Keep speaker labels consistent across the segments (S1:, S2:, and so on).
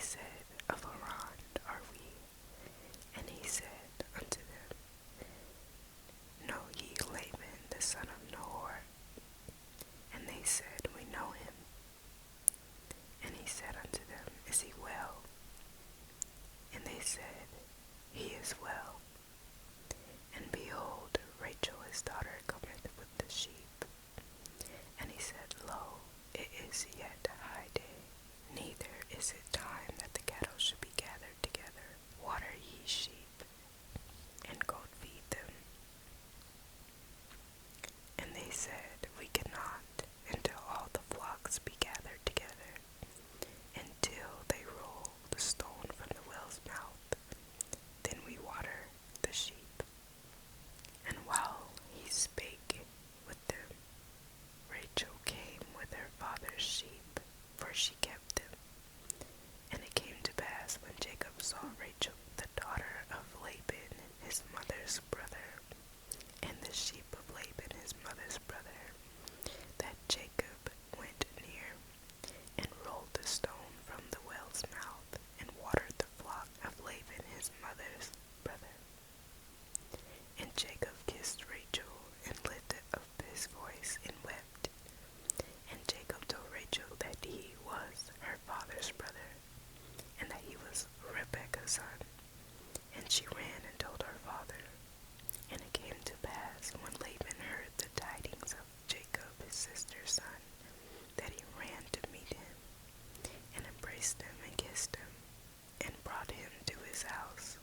S1: said, Of Haran are we. And he said unto them, Know ye Laban the son of Nahor? And they said, We know him. And he said unto them, Is he well? And they said, He is well. And behold, Rachel his daughter cometh with the sheep. And he said, Lo, it is yet high day, neither is it time that the cattle should be gathered together. Water ye sheep, and go feed them. And they said, We cannot, until all the flocks be gathered together, until they roll the stone from the well's mouth. Then we water the sheep. And while he spake with them, Rachel came with her father's sheep, for she kept them. And it came to pass, when Jacob saw Rachel, the daughter of Laban, his mother's brother, and the sheep of Laban, his mother's brother, that Jacob went near, and rolled the stone from the well's mouth, and watered the flock of Laban, his mother's brother. And Jacob kissed Rachel, and lifted up his voice, and wept. And Jacob told Rachel that he was her father's brother, and that he was Rebekah's son. And she ran and told her father. And it came to pass, when Laban heard the tidings of Jacob his sister's son, that he ran to meet him, and embraced him, and kissed him, and brought him to his house.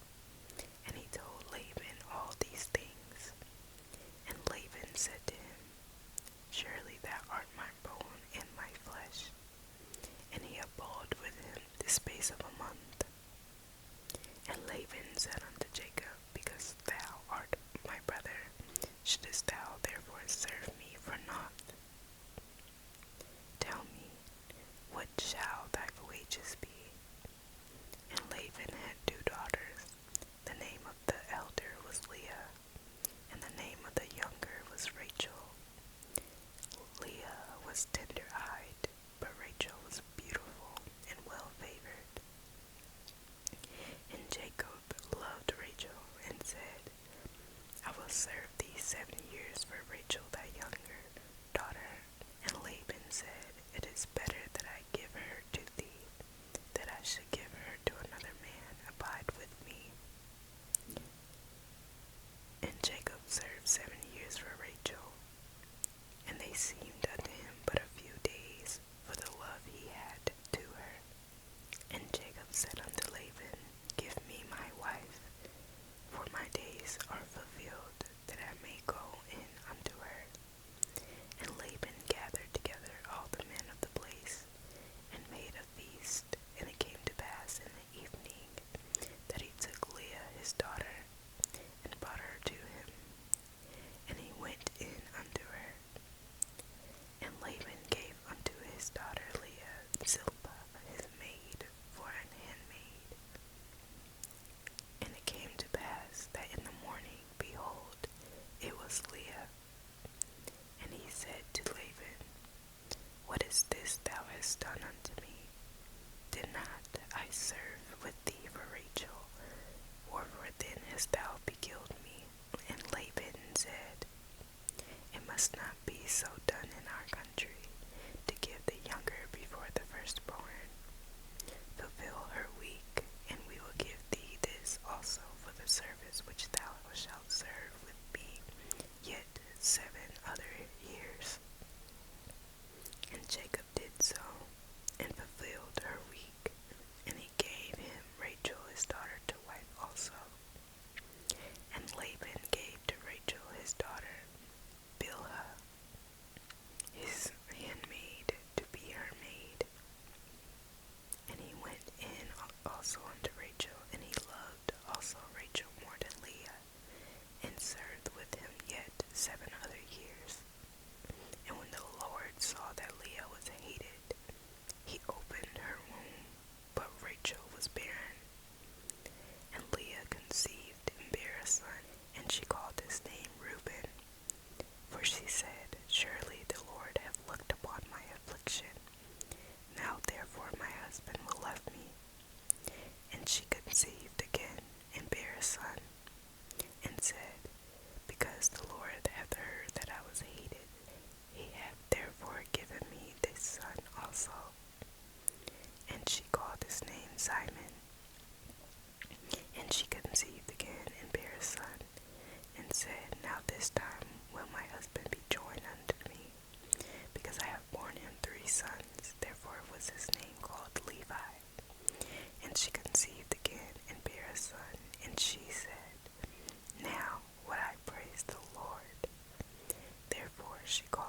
S1: And he told Laban all these things. And Laban said to him, Surely thou art my bone and my flesh. And he abode with him the space of a month. And Laban said unto Jacob, Because thou art my brother, shouldest thou therefore serve me for naught? Tell me, what shall thy wages be? And Laban had 2 daughters. The name of the elder was Leah, and the name of the younger was Rachel. Leah was tender-eyed, but Rachel was beautiful and well-favored. And Jacob loved Rachel, and said, I will serve thee 7 years for Rachel thy younger. she conceived again and bare a son, and said, Because the Lord hath heard that I was hated, he hath therefore given me this son also. And she called his name Simon. And she conceived again and bare a son, and said, Now this time will my husband be joined unto me, because I have borne him 3 sons. Therefore was his name called Levi. And she conceived again and bare a son, and she said, Now would I praise the Lord. Therefore she called